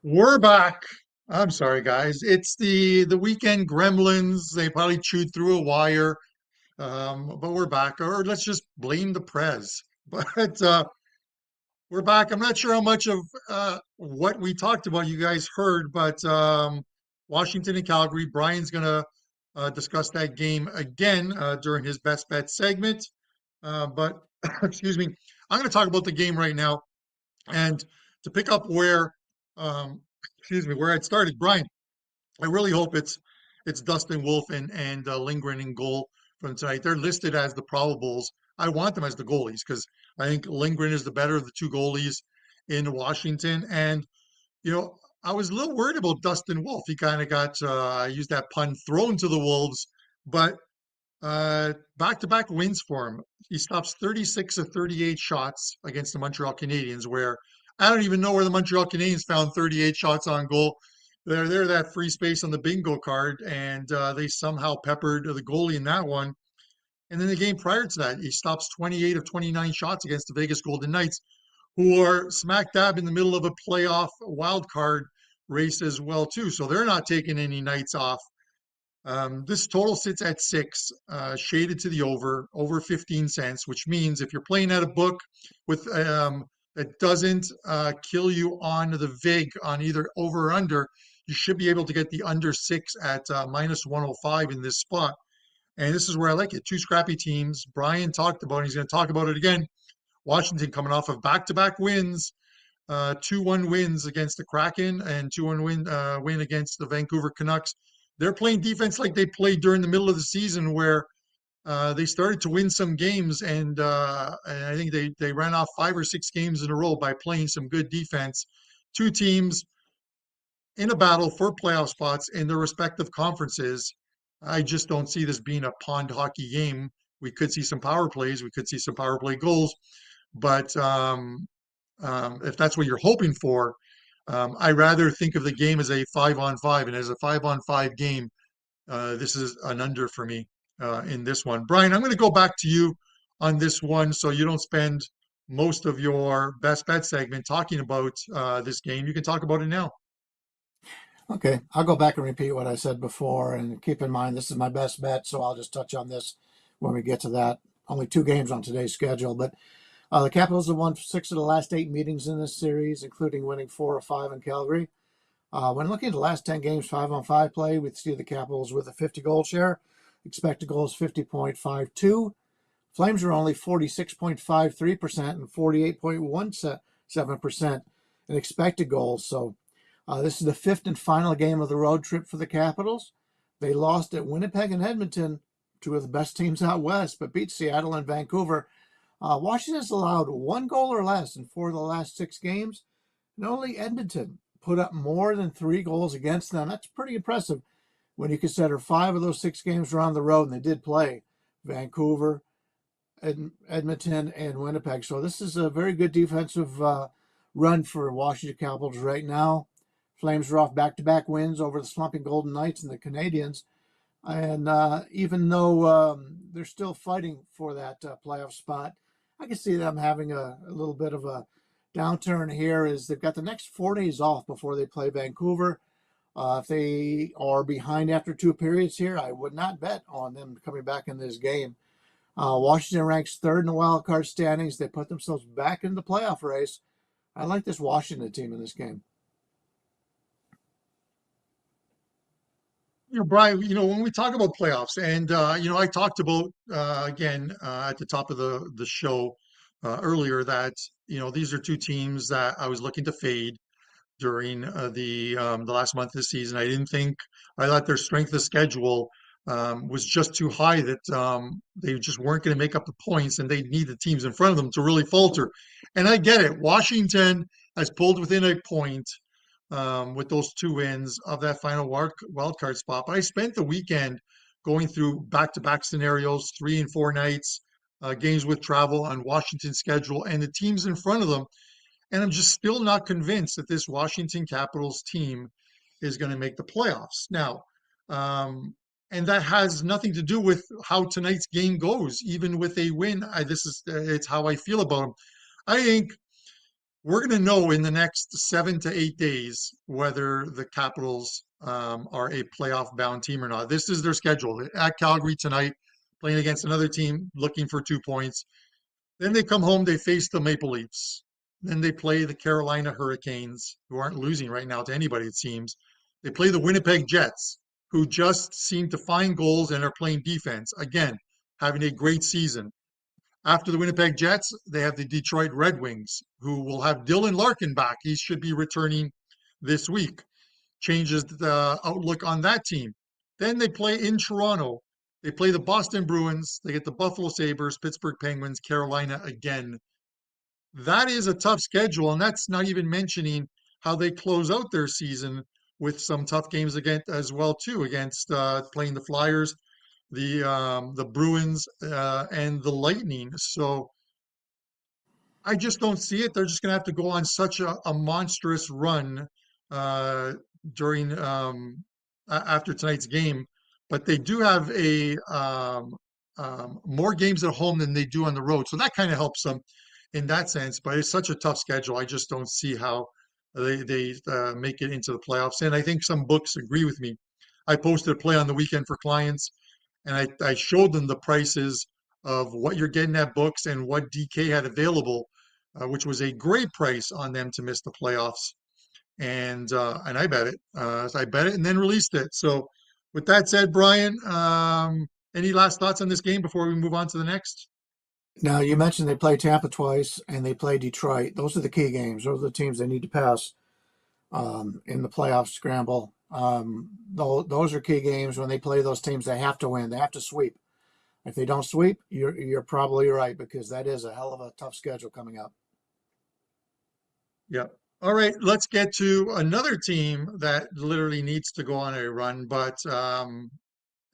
We're back. I'm sorry, guys. It's the weekend gremlins. They probably chewed through a wire, but we're back. Or let's just blame the Prez. But we're back. I'm not sure how much of what we talked about you guys heard, but Washington and Calgary. Brian's gonna discuss that game again during his best bet segment. But excuse me, I'm gonna talk about the game right now. And to pick up where, um, excuse me, where I'd started, Brian, I really hope it's Dustin Wolf and Lindgren in goal from tonight. They're listed as the probables. I want them as the goalies because I think Lindgren is the better of the two goalies in Washington. And I was a little worried about Dustin Wolf. He kind of got, I used that pun, thrown to the wolves, but back-to-back wins for him. He stops 36 of 38 shots against the Montreal Canadiens, where I don't even know where the Montreal Canadiens found 38 shots on goal. They're that free space on the bingo card, and they somehow peppered the goalie in that one. And then the game prior to that, he stops 28 of 29 shots against the Vegas Golden Knights, who are smack dab in the middle of a playoff wild card race as well, too. So they're not taking any nights off. This total sits at 6, shaded to the over 15 cents, which means if you're playing at a book with that doesn't kill you on the VIG on either over or under, you should be able to get the under 6 at minus 105 in this spot. And this is where I like it. Two scrappy teams. Brian talked about it. He's going to talk about it again. Washington coming off of back-to-back wins, 2-1 wins against the Kraken and 2-1 win against the Vancouver Canucks. They're playing defense like they played during the middle of the season, where they started to win some games, and I think they ran off 5 or 6 games in a row by playing some good defense. Two teams in a battle for playoff spots in their respective conferences. I just don't see this being a pond hockey game. We could see some power plays, we could see some power play goals, but if that's what you're hoping for, I rather think of the game as a 5-on-5, and as a 5-on-5 game, this is an under for me in this one. Brian, I'm going to go back to you on this one, so you don't spend most of your best bet segment talking about this game. You can talk about it now. Okay, I'll go back and repeat what I said before, and keep in mind this is my best bet, so I'll just touch on this when we get to that. Only 2 games on today's schedule, but the Capitals have won 6 of the last 8 meetings in this series, including winning 4 of 5 in Calgary. When looking at the last 10 games, 5-on-5 play, we see the Capitals with a 50 goal share. Expected goals 50.52. Flames are only 46.53% and 48.17% in expected goals. So this is the 5th and final game of the road trip for the Capitals. They lost at Winnipeg and Edmonton, 2 of the best teams out west, but beat Seattle and Vancouver. Washington's allowed 1 goal or less in 4 of the last 6 games, and only Edmonton put up more than 3 goals against them. That's pretty impressive when you consider 5 of those 6 games were on the road, and they did play Vancouver, Edmonton, and Winnipeg. So this is a very good defensive run for Washington Capitals right now. Flames are off back-to-back wins over the slumping Golden Knights and the Canadiens. And even though they're still fighting for that playoff spot, I can see them having a little bit of a downturn here. Is they've got the next 4 days off before they play Vancouver. If they are behind after 2 periods here, I would not bet on them coming back in this game. Washington ranks 3rd in the wild card standings. They put themselves back in the playoff race. I like this Washington team in this game. Brian, when we talk about playoffs, and I talked about again at the top of the show earlier that these are 2 teams that I was looking to fade during the last month of the season. I thought their strength of schedule was just too high, that they just weren't going to make up the points, and they need the teams in front of them to really falter. And I get it. Washington has pulled within a point with those 2 wins of that final wild card spot. But I spent the weekend going through back-to-back scenarios, 3 and 4 nights, games with travel on Washington's schedule, and the teams in front of them. And I'm just still not convinced that this Washington Capitals team is going to make the playoffs. Now, and that has nothing to do with how tonight's game goes. Even with a win, it's how I feel about them. I think we're going to know in the next 7 to 8 days whether the Capitals are a playoff bound team or not. This is their schedule at Calgary tonight, playing against another team looking for 2 points. Then they come home, they face the Maple Leafs. Then they play the Carolina Hurricanes, who aren't losing right now to anybody, it seems. They play the Winnipeg Jets, who just seem to find goals and are playing defense. Again, having a great season. After the Winnipeg Jets, they have the Detroit Red Wings, who will have Dylan Larkin back. He should be returning this week. Changes the outlook on that team. Then they play in Toronto. They play the Boston Bruins. They get the Buffalo Sabres, Pittsburgh Penguins, Carolina again. That is a tough schedule, and that's not even mentioning how they close out their season with some tough games against as well too, against playing the Flyers, the Bruins, and the Lightning. So I just don't see it. They're just going to have to go on such a monstrous run uh, during after tonight's game. But they do have a more games at home than they do on the road, so that kind of helps them in that sense. But it's such a tough schedule. I just don't see how they make it into the playoffs. And I think some books agree with me. I posted a play on the weekend for clients, and I showed them the prices of what you're getting at books and what DK had available, which was a great price on them to miss the playoffs. And I bet it. I bet it and then released it. So with that said, Brian, any last thoughts on this game before we move on to the next? Now, you mentioned they play Tampa twice and they play Detroit. Those are the key games. Those are the teams they need to pass in the playoff scramble. Those are key games. When they play those teams, they have to win. They have to sweep. If they don't sweep, you're probably right, because that is a hell of a tough schedule coming up. Yeah. All right, let's get to another team that literally needs to go on a run, but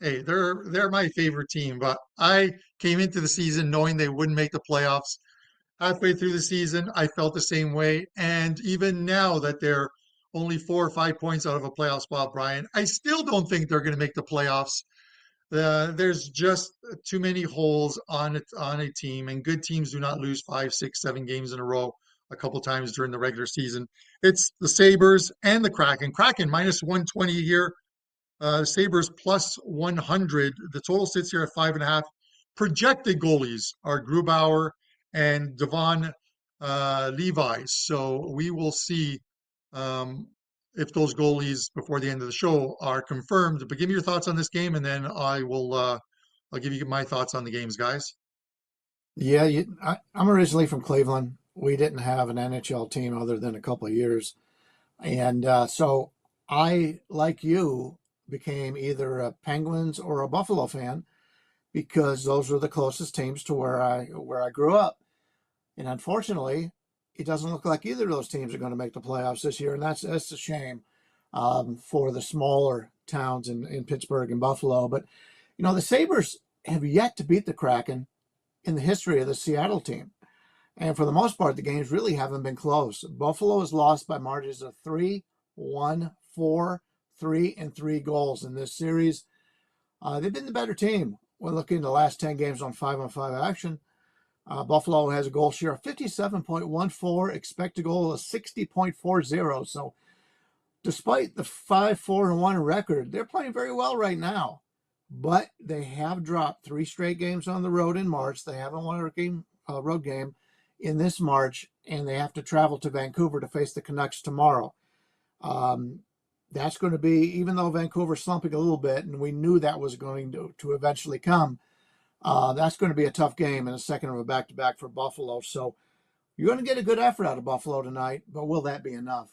hey, they're my favorite team. But I came into the season knowing they wouldn't make the playoffs. Halfway through the season, I felt the same way, and even now that they're only 4 or 5 points out of a playoff spot, Brian, I still don't think they're going to make the playoffs. There's just too many holes on a team, and good teams do not lose 5, 6, 7 games in a row a couple times during the regular season. It's the Sabres and the Kraken. Kraken minus 120 here. Sabres plus 100. The total sits here at 5.5. Projected goalies are Grubauer and Devon Levi. So we will see um, if those goalies before the end of the show are confirmed. But give me your thoughts on this game, and then I'll give you my thoughts on the games, guys. Yeah, I'm originally from Cleveland. We didn't have an NHL team other than a couple of years. And so I, like you, became either a Penguins or a Buffalo fan because those were the closest teams to where I grew up. And unfortunately, it doesn't look like either of those teams are going to make the playoffs this year, and that's a shame for the smaller towns in Pittsburgh and Buffalo. But the Sabres have yet to beat the Kraken in the history of the Seattle team. And for the most part, the games really haven't been close. Buffalo has lost by margins of 3-1, 4, 3, and 3 goals in this series. They've been the better team. We're looking at the last 10 games on 5-on-5 action. Buffalo has a goal share of 57.14, expected goal of 60.40. So despite the 5-4-1 record, they're playing very well right now. But they have dropped 3 straight games on the road in March. They haven't won a road game in this March, and they have to travel to Vancouver to face the Canucks tomorrow. That's going to be, even though Vancouver's slumping a little bit, and we knew that was going to eventually come, that's going to be a tough game and a second of a back-to-back for Buffalo. So you're going to get a good effort out of Buffalo tonight, but will that be enough?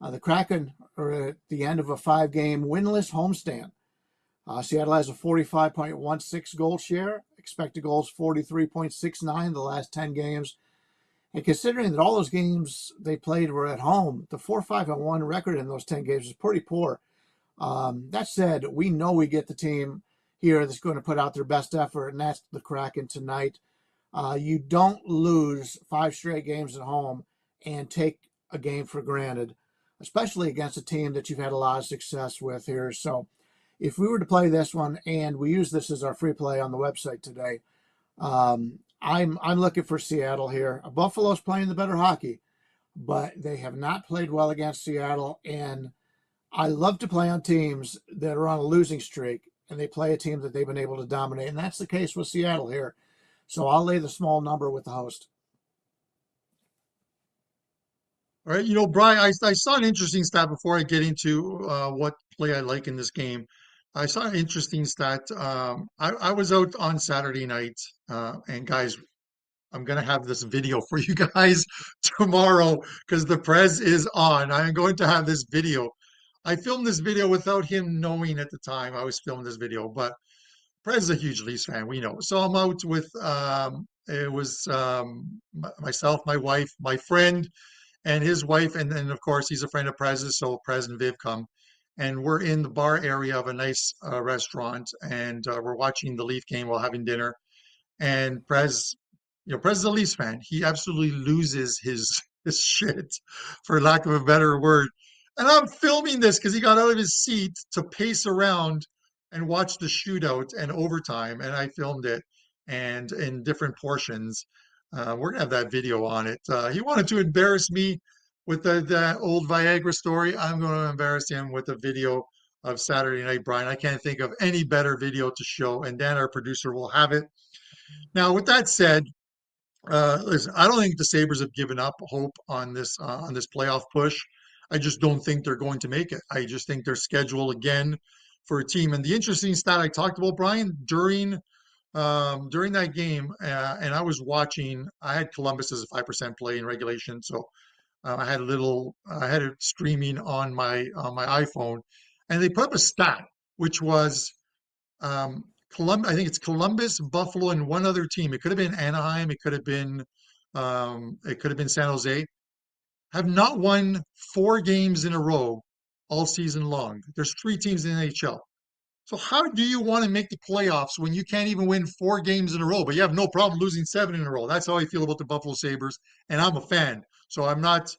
The Kraken are at the end of a 5-game winless homestand. Seattle has a 45.16 goal share, expected goals 43.69 the last 10 games. And considering that all those games they played were at home, the 4-5-1 record in those 10 games is pretty poor. That said, we know we get the team here that's going to put out their best effort, and that's the Kraken tonight. You don't lose 5 straight games at home and take a game for granted, especially against a team that you've had a lot of success with here. So if we were to play this one, and we use this as our free play on the website today, I'm looking for Seattle here. Buffalo's playing the better hockey. but they have not played well against Seattle. And I love to play on teams that are on a losing streak and they play a team that they've been able to dominate. And that's the case with Seattle here. So I'll lay the small number with the host. All right, Brian, I saw an interesting stat before I get into what play I like in this game. I saw an interesting stat. I was out on Saturday night, and guys, I'm gonna have this video for you guys tomorrow because the Prez is on. I'm going to have this video. I filmed this video without him knowing at the time I was filming this video, but Prez is a huge Leafs fan, we know. So I'm out with it was myself, my wife, my friend, and his wife, and then of course he's a friend of Prez's, so Prez and Viv come, and we're in the bar area of a nice restaurant, and we're watching the Leaf game while having dinner. And Prez is a Leafs fan. He absolutely loses his shit, for lack of a better word. And I'm filming this because he got out of his seat to pace around and watch the shootout and overtime, and I filmed it and in different portions. We're gonna have that video on it. He wanted to embarrass me with the old Viagra story. I'm going to embarrass him with a video of Saturday Night Brian. I can't think of any better video to show, and Dan, our producer, will have it. Now, with that said, listen, I don't think the Sabres have given up hope on this playoff push. I just don't think they're going to make it. I just think their schedule again for a team. And the interesting stat I talked about, Brian, during that game, and I was watching. I had Columbus as a 5% play in regulation, so I had it streaming on my iPhone, and they put up a stat which was I think it's Columbus, Buffalo, and one other team. It could have been Anaheim. It could have been San Jose. Have not won 4 games in a row all season long. There's 3 teams in the NHL. So how do you want to make the playoffs when you can't even win 4 games in a row, but you have no problem losing 7 in a row? That's how I feel about the Buffalo Sabres, and I'm a fan. So I'm not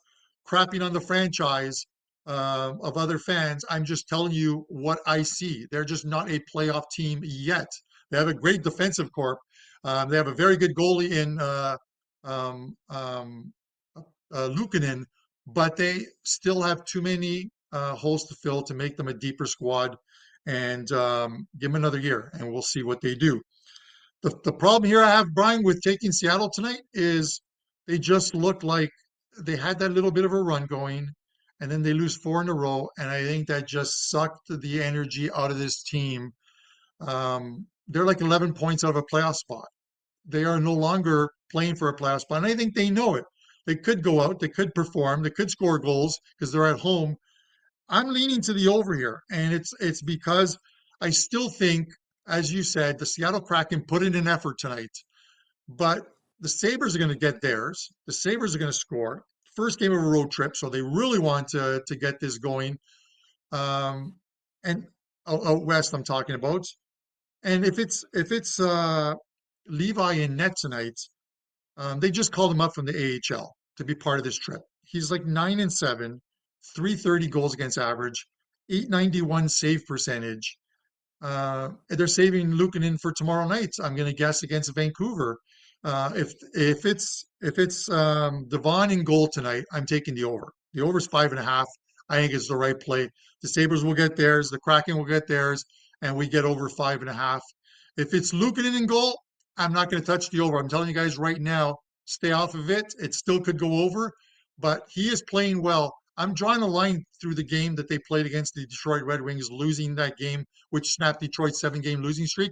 crapping on the franchise of other fans. I'm just telling you what I see. They're just not a playoff team yet. They have a great defensive corp. They have a very good goalie in um, um, Luukkonen, but they still have too many holes to fill to make them a deeper squad. And give them another year, and we'll see what they do. The problem here I have, Brian, with taking Seattle tonight is they just look like they had that little bit of a run going, and then they lose 4 in a row, and I think that just sucked the energy out of this team. They're like 11 points out of a playoff spot. They are no longer playing for a playoff spot, and I think they know it. They could go out, they could perform, they could score goals because they're at home. I'm leaning to the over here, and it's because I still think, as you said, the Seattle Kraken put in an effort tonight, but the Sabres are going to get theirs. The Sabres are going to score. First game of a road trip, so they really want to get this going. And out west, I'm talking about. And if it's Levi in net tonight, they just called him up from the AHL to be part of this trip. He's like 9-7, 330 goals against average, 891 save percentage. They're saving Luukkonen for tomorrow night. I'm going to guess against Vancouver. If it's Devon in goal tonight, I'm taking the over. The over's 5.5. I think it's the right play. The Sabres will get theirs. The Kraken will get theirs, and we get over 5.5. If it's Luukkonen in goal, I'm not going to touch the over. I'm telling you guys right now, stay off of it. It still could go over, but he is playing well. I'm drawing a line through the game that they played against the Detroit Red Wings, losing that game, which snapped Detroit's 7-game losing streak.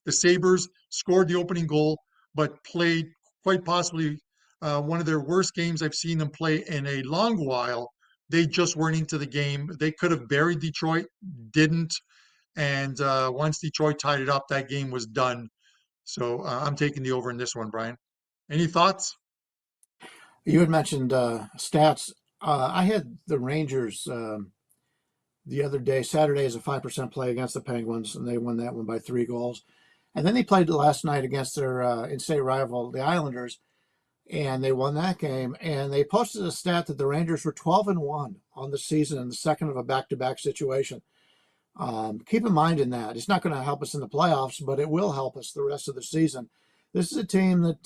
The Sabres scored the opening goal, but played quite possibly one of their worst games I've seen them play in a long while. They just weren't into the game. They could have buried Detroit, didn't. And once Detroit tied it up, that game was done. So I'm taking the over in this one, Brian. Any thoughts? You had mentioned stats. I had the Rangers the other day, Saturday, as a 5% play against the Penguins, and they won that one by 3 goals. And then they played last night against their in-state rival, the Islanders, and they won that game. And they posted a stat that the Rangers were 12-1 on the season in the second of a back-to-back situation. Keep in mind in that it's not going to help us in the playoffs, but it will help us the rest of the season. This is a team that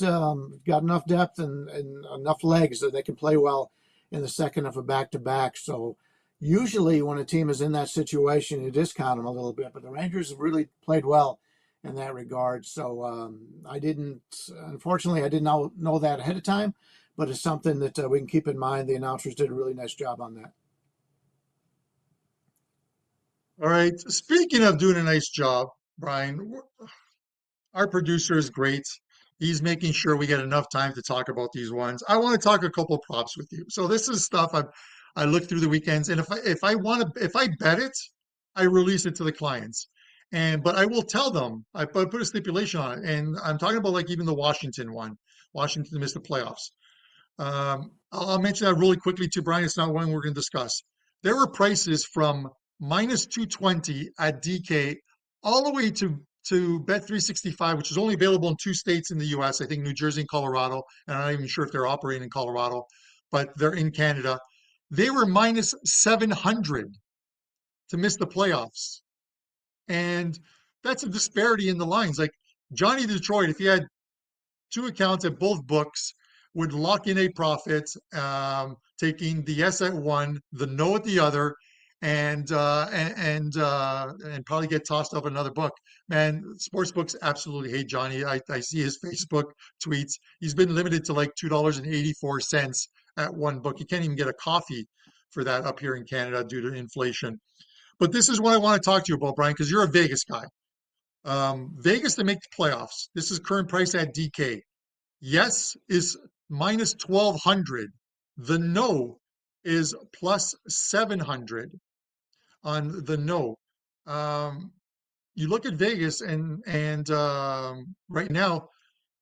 got enough depth and enough legs that they can play well in the second of a back-to-back. So usually when a team is in that situation, you discount them a little bit. But the Rangers have really played well in that regard. So unfortunately, I did not know that ahead of time, but it's something that we can keep in mind. The announcers did a really nice job on that. All right. Speaking of doing a nice job, Brian, our producer is great. He's making sure we get enough time to talk about these ones. I want to talk a couple props with you. So this is stuff I look through the weekends, and if I bet it, I release it to the clients. And but I will tell them I put a stipulation on it, and I'm talking about like even the Washington one. Washington missed the playoffs. I'll mention that really quickly too, Brian. It's not one we're going to discuss. There were prices from minus 220 at DK all the way to Bet 365, which is only available in two states in the US, I think New Jersey and Colorado. And I'm not even sure if they're operating in Colorado, but they're in Canada. They were minus 700 to miss the playoffs. And that's a disparity in the lines. Like Johnny Detroit, if he had two accounts at both books, would lock in a profit, taking the yes at one, the no at the other, and probably get tossed up another book. Man, sports books absolutely hate Johnny. I see his Facebook tweets. He's been limited to like $2.84 at one book. You can't even get a coffee for that up here in Canada due to inflation. But this is what I want to talk to you about, Brian, because you're a Vegas guy. Vegas to make the playoffs. This is current price at DK. Yes is minus 1200. The no is plus 700 on the no. You look at Vegas and right now,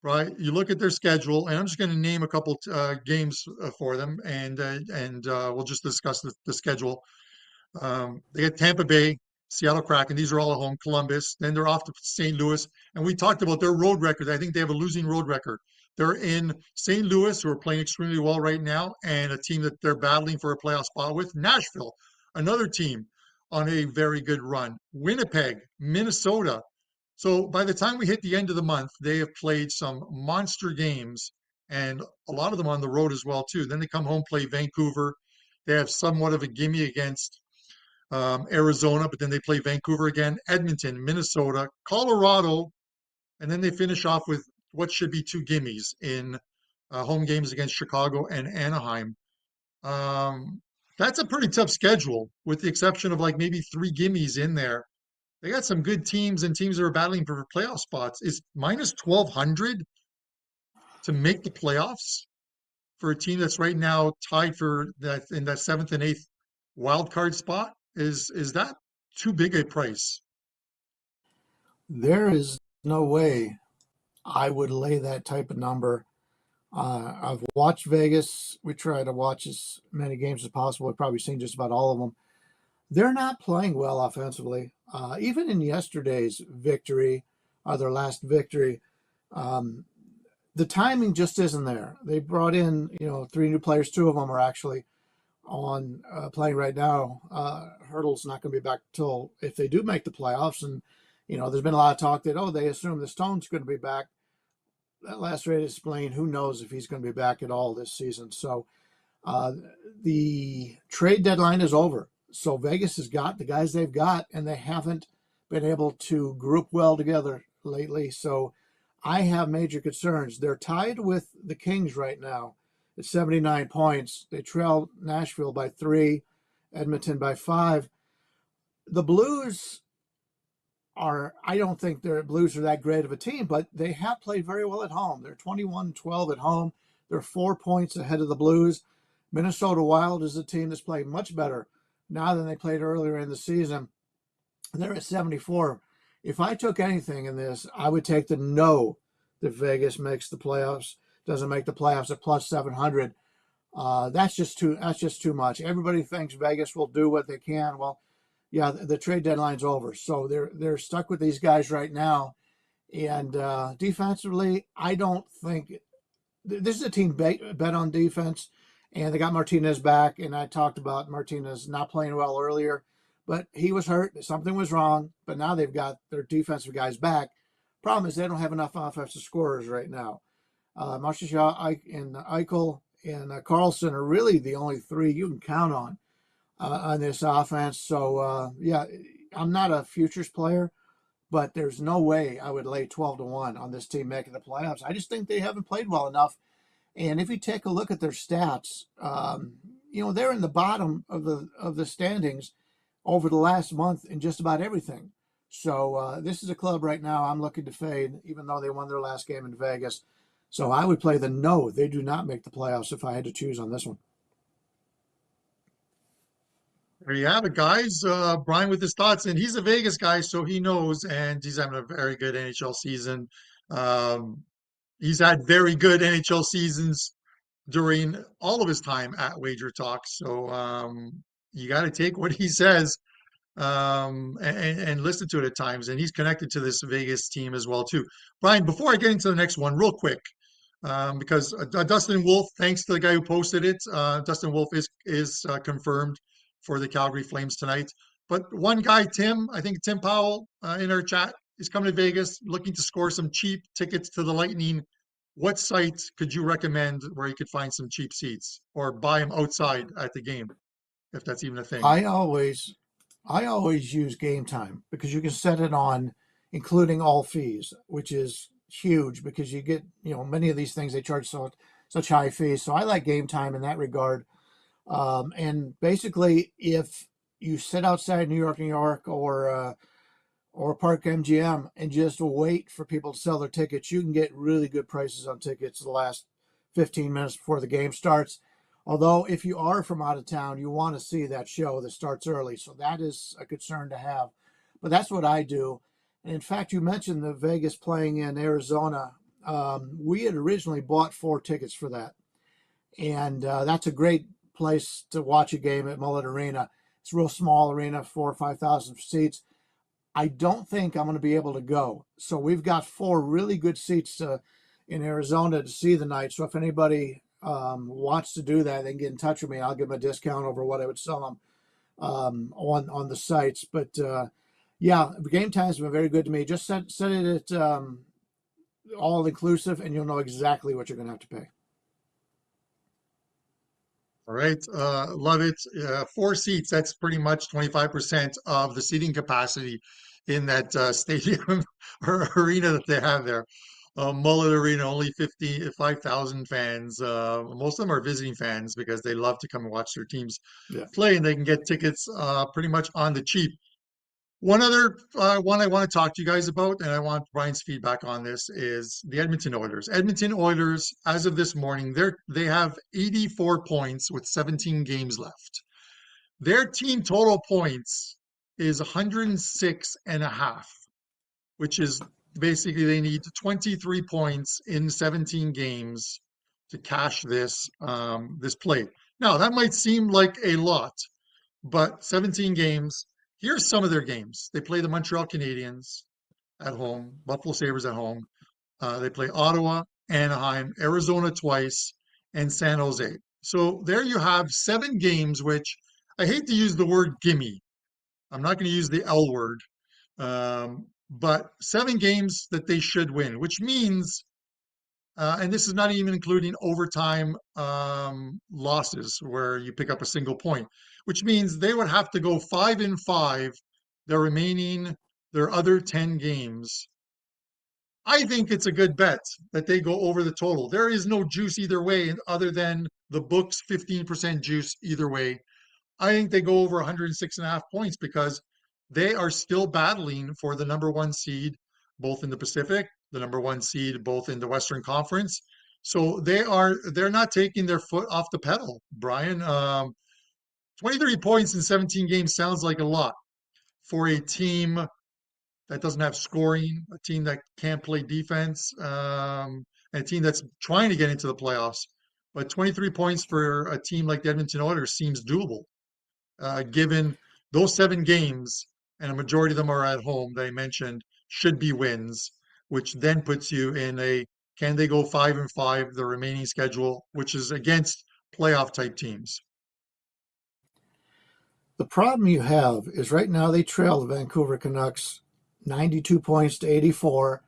right? You look at their schedule, and I'm just going to name a couple games for them, and we'll just discuss the schedule. They get Tampa Bay, Seattle Kraken. These are all at home. Columbus. Then they're off to St. Louis. And we talked about their road record. I think they have a losing road record. They're in St. Louis, who are playing extremely well right now, and a team that they're battling for a playoff spot with. Nashville, another team on a very good run. Winnipeg, Minnesota. So by the time we hit the end of the month, they have played some monster games, and a lot of them on the road as well too. Then they come home, play Vancouver. They have somewhat of a gimme against Arizona, but then they play Vancouver again, Edmonton, Minnesota, Colorado, and then they finish off with what should be two gimmies in home games against Chicago and Anaheim. That's a pretty tough schedule, with the exception of like maybe three gimmies in there. They got some good teams and teams that are battling for playoff spots. Is minus 1200 to make the playoffs for a team that's right now tied for that in that seventh and eighth wild card spot? Is that too big a price? There is no way I would lay that type of number. I've watched Vegas. We try to watch as many games as possible. I've probably seen just about all of them. They're not playing well offensively. Even in yesterday's victory, or their last victory, the timing just isn't there. They brought in, three new players. Two of them are actually on playing right now. Hurdle's not going to be back till if they do make the playoffs. And, there's been a lot of talk that, they assume the Stone's going to be back. That last rate is explained. Who knows if he's going to be back at all this season. So the trade deadline is over. So Vegas has got the guys they've got, and they haven't been able to group well together lately. So I have major concerns. They're tied with the Kings right now at 79 points. They trail Nashville by 3, Edmonton by 5. The Blues I don't think their Blues are that great of a team, but they have played very well at home. They're 21-12 at home. They're 4 points ahead of the Blues. Minnesota Wild is a team that's played much better now than they played earlier in the season. They're at 74. If I took anything in this, I would take the no that Vegas makes the playoffs, doesn't make the playoffs at plus 700. That's just too much. Everybody thinks Vegas will do what they can. Well, yeah, the trade deadline's over, so they're stuck with these guys right now. And defensively, I don't think this is a team bet on defense, and they got Martinez back. And I talked about Martinez not playing well earlier, but he was hurt. Something was wrong. But now they've got their defensive guys back. Problem is they don't have enough offensive scorers right now. Marchessault and Eichel and Carlson are really the only three you can count on this offense. So yeah, I'm not a futures player, but there's no way I would lay 12-1 on this team making the playoffs. I just think they haven't played well enough. And if you take a look at their stats, they're in the bottom of the standings over the last month in just about everything. So this is a club right now I'm looking to fade, even though they won their last game in Vegas. So I would play the no. They do not make the playoffs if I had to choose on this one. There you have it, guys. Brian with his thoughts, and he's a Vegas guy, so he knows, and he's having a very good NHL season. Um, he's had very good NHL seasons during all of his time at WagerTalk. So you got to take what he says and listen to it at times. And he's connected to this Vegas team as well too. Brian, before I get into the next one, real quick, because Dustin Wolf, thanks to the guy who posted it, Dustin Wolf is confirmed for the Calgary Flames tonight. But one guy, Tim, I think Tim Powell in our chat is coming to Vegas, looking to score some cheap tickets to the Lightning. What site could you recommend where you could find some cheap seats or buy them outside at the game, if that's even a thing? I always I always use Game Time because you can set it on including all fees, which is huge because you get, many of these things they charge such high fees. So I like Game Time in that regard. And basically, if you sit outside New York, or Park MGM and just wait for people to sell their tickets, you can get really good prices on tickets the last 15 minutes before the game starts. Although, if you are from out of town, you want to see that show that starts early. So that is a concern to have. But that's what I do. And in fact, you mentioned the Vegas playing in Arizona. We had originally bought 4 tickets for that. And that's a great place to watch a game at Mullet Arena. It's a real small arena, 4,000 or 5,000 seats. I don't think I'm going to be able to go. So we've got 4 really good seats in Arizona to see the night. So if anybody wants to do that, they can get in touch with me. I'll give them a discount over what I would sell them on the sites. But yeah, Game Time's been very good to me. Just set it at all inclusive, and you'll know exactly what you're going to have to pay. All right. Love it. 4 seats, that's pretty much 25% of the seating capacity in that stadium or arena that they have there. Mullet Arena, only 5,000 fans. Most of them are visiting fans because they love to come and watch their teams Yeah. play, and they can get tickets pretty much on the cheap. One other one I want to talk to you guys about, and I want Brian's feedback on this, is the Edmonton Oilers. Edmonton Oilers, as of this morning, they have 84 points with 17 games left. Their team total points is 106 and a half, which is basically they need 23 points in 17 games to cash this play. Now, that might seem like a lot, but 17 games. Here's some of their games. They play the Montreal Canadiens at home, Buffalo Sabres at home. They play Ottawa, Anaheim, Arizona twice, and San Jose. So there you have 7 games, which I hate to use the word gimme. I'm not going to use the L word, but 7 games that they should win, which means, and this is not even including overtime losses where you pick up a single point, which means they would have to go 5-5 their other 10 games. I think it's a good bet that they go over the total. There is no juice either way other than the book's 15% juice either way. I think they go over 106 and a half points because they are still battling for the number 1 seed, both in the Pacific, the number 1 seed, both in the Western Conference. So they're not taking their foot off the pedal, Brian. 23 points in 17 games sounds like a lot for a team that doesn't have scoring, a team that can't play defense, and a team that's trying to get into the playoffs. But 23 points for a team like the Edmonton Oilers seems doable, given those 7 games, and a majority of them are at home, that I mentioned, should be wins, which then puts you in can they go 5-5, the remaining schedule, which is against playoff type teams. The problem you have is right now they trail the Vancouver Canucks 92 points to 84,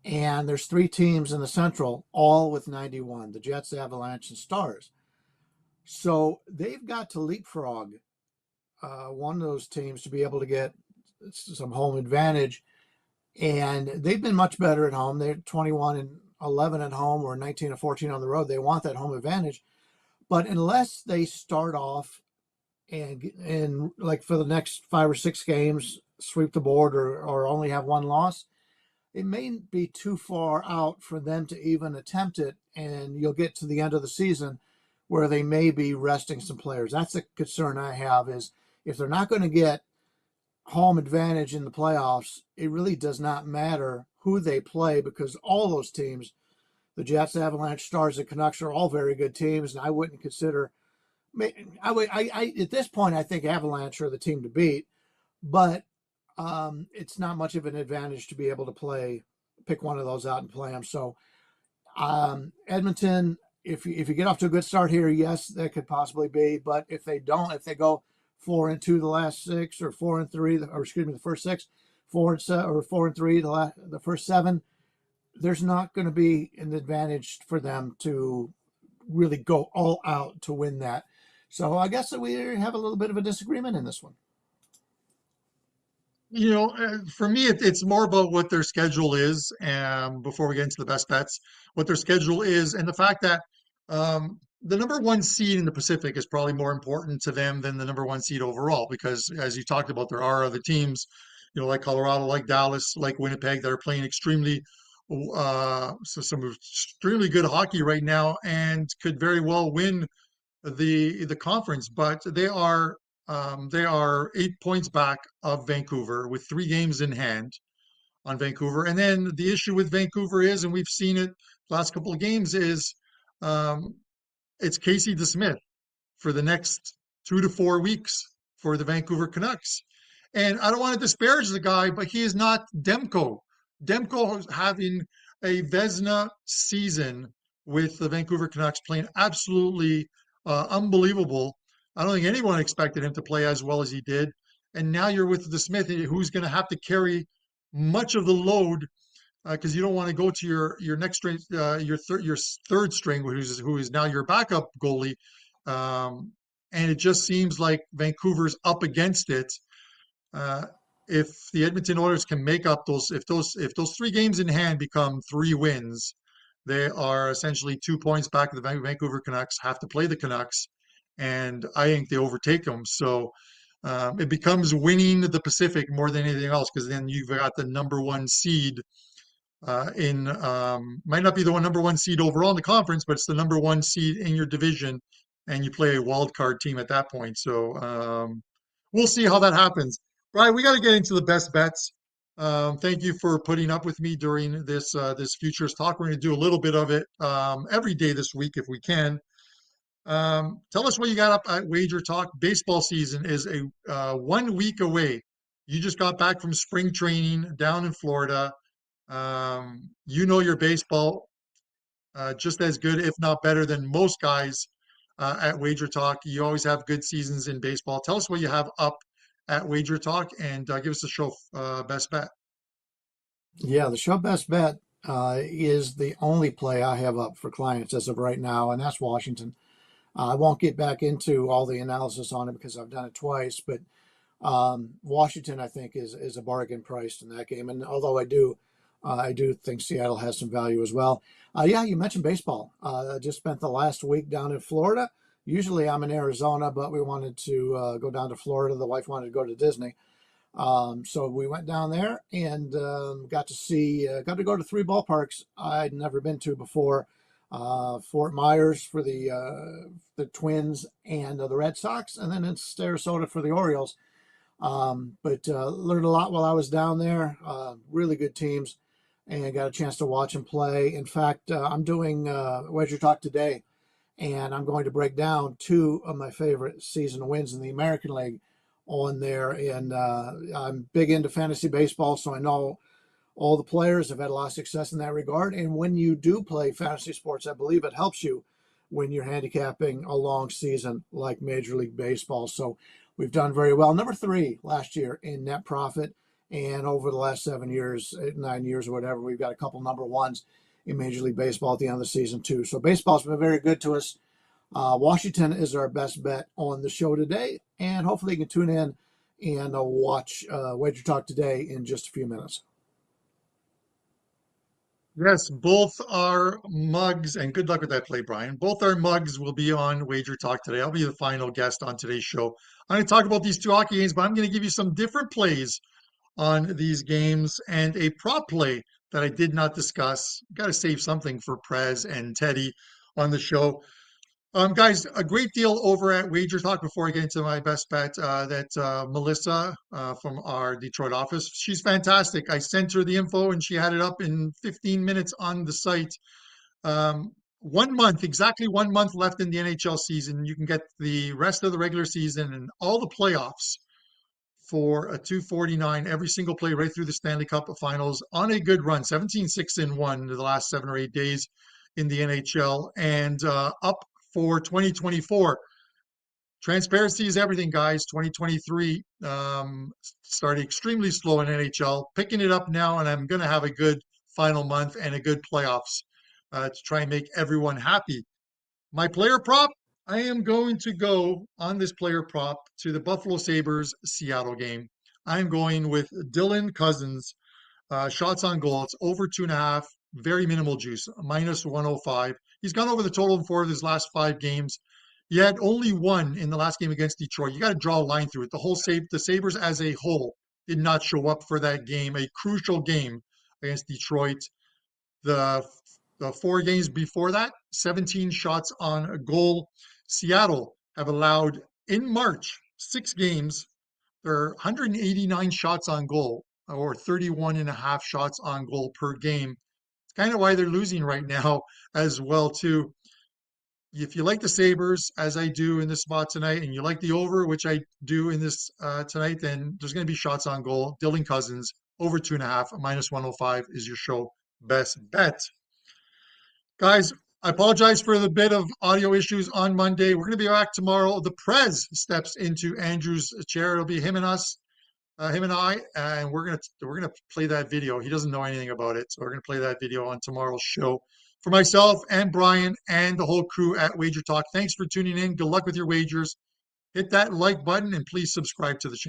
And there's three teams in the Central, all with 91, the Jets, Avalanche, and Stars. So they've got to leapfrog one of those teams to be able to get some home advantage. And they've been much better at home. They're 21 and 11 at home, or 19 and 14 on the road. They want that home advantage. But unless they start off and like for the next 5 or 6 games, sweep the board or only have one loss, it may be too far out for them to even attempt it. And you'll get to the end of the season where they may be resting some players. That's a concern I have, is if they're not going to get home advantage in the playoffs, it really does not matter who they play, because all those teams, the Jets, Avalanche, Stars, and Canucks, are all very good teams, and I wouldn't consider. I at this point, I think Avalanche are the team to beat, but it's not much of an advantage to be able to pick one of those out and play them. So Edmonton, if you get off to a good start here, yes, that could possibly be. But if they don't, if they go 4-2 the last six, or 4-3, or excuse me, the first six, 4-7, or 4-3 the first seven, there's not going to be an advantage for them to really go all out to win that. So I guess that we have a little bit of a disagreement in this one. For me, it's more about what their schedule is. Before we get into the best bets, what their schedule is, and the fact that the number one seed in the Pacific is probably more important to them than the number one seed overall. Because as you talked about, there are other teams, like Colorado, like Dallas, like Winnipeg, that are playing some extremely good hockey right now and could very well win the conference. But they are 8 points back of Vancouver with 3 games in hand on Vancouver. And then the issue with Vancouver is, and we've seen it last couple of games, is um, it's Casey DeSmith for the next 2 to 4 weeks for the Vancouver Canucks. And I don't want to disparage the guy, but he is not Demko. Demko is having a Vezina season with the Vancouver Canucks, playing absolutely unbelievable. I don't think anyone expected him to play as well as he did. And now you're with the Smith, who's going to have to carry much of the load, because you don't want to go to your next string, your third string, who is now your backup goalie. And it just seems like Vancouver's up against it. Uh, if the Edmonton Oilers can make up if those 3 games in hand become 3 wins, they are essentially 2 points back of the Vancouver Canucks, have to play the Canucks, and I think they overtake them. So it becomes winning the Pacific more than anything else, because then you've got the number one seed might not be the number one seed overall in the conference, but it's the number one seed in your division, and you play a wild card team at that point. So we'll see how that happens. Brian, we got to get into the best bets. Thank you for putting up with me during this futures talk. We're going to do a little bit of it every day this week if we can. Tell us what you got up at WagerTalk. Baseball season is 1 week away. You just got back from spring training down in Florida. Your baseball just as good, if not better, than most guys at WagerTalk. You always have good seasons in baseball. Tell us what you have up at WagerTalk, and give us the show best bet. Yeah, the show best bet is the only play I have up for clients as of right now, and that's Washington. I won't get back into all the analysis on it because I've done it twice, but Washington, I think, is a bargain priced in that game. And although I do think Seattle has some value as well. Yeah, you mentioned baseball. I just spent the last week down in Florida. Usually I'm in Arizona, but we wanted to go down to Florida. The wife wanted to go to Disney. So we went down there and got to go to 3 ballparks I'd never been to before. Fort Myers for the Twins and the Red Sox, and then in Sarasota for the Orioles. But learned a lot while I was down there. Really good teams, and got a chance to watch them play. In fact, I'm doing WagerTalk today, and I'm going to break down 2 of my favorite season wins in the American League on there. And I'm big into fantasy baseball, so I know all the players have had a lot of success in that regard. And when you do play fantasy sports, I believe it helps you when you're handicapping a long season like Major League Baseball. So we've done very well. Number 3 last year in net profit And over the last 7 years, 9 years, or whatever, we've got a couple number ones in Major League Baseball at the end of the season, too. So baseball's been very good to us. Washington is our best bet on the show today. And hopefully you can tune in and watch Wager Talk today in just a few minutes. Yes, both our mugs, and good luck with that play, Brian. Both our mugs will be on Wager Talk today. I'll be the final guest on today's show. I'm going to talk about these two hockey games, but I'm going to give you some different plays on these games and a prop play that I did not discuss. Got to save something for Prez and Teddy on the show. Guys, a great deal over at Wager Talk before I get into my best bet. That Melissa from our Detroit office, she's fantastic. I sent her the info and she had it up in 15 minutes on the site. 1 month, exactly 1 month left in the NHL season. You can get the rest of the regular season and all the playoffs for a 249 every single play right through the Stanley Cup finals on a good run, 17-6-1 the last 7 or 8 days in the NHL, and up for 2024. Transparency is everything, guys. 2023 started extremely slow in NHL, picking it up now, and I'm going to have a good final month and a good playoffs to try and make everyone happy. My player prop, I am going to go on this player prop to the Buffalo Sabres Seattle game. I'm going with Dylan Cousins, shots on goal. It's over 2.5, very minimal juice, minus 105. He's gone over the total in 4 of his last 5 games. He had only 1 in the last game against Detroit. You got to draw a line through it. The Sabres as a whole did not show up for that game, a crucial game against Detroit. The 4 games before that, 17 shots on goal. Seattle have allowed in March 6 games. There are 189 shots on goal, or 31 and a half shots on goal per game. It's kind of why they're losing right now as well, too. If you like the Sabres, as I do in this spot tonight, and you like the over, which I do in this tonight, then there's going to be shots on goal. Dylan Cousins, over 2.5, minus 105 is your show best bet. Guys, I apologize for the bit of audio issues on Monday. We're going to be back tomorrow. The Prez steps into Andrew's chair. It'll be him and us, him and I, and we're gonna play that video. He doesn't know anything about it, so we're gonna play that video on tomorrow's show. For myself and Brian and the whole crew at Wager Talk, thanks for tuning in. Good luck with your wagers. Hit that like button and please subscribe to the channel.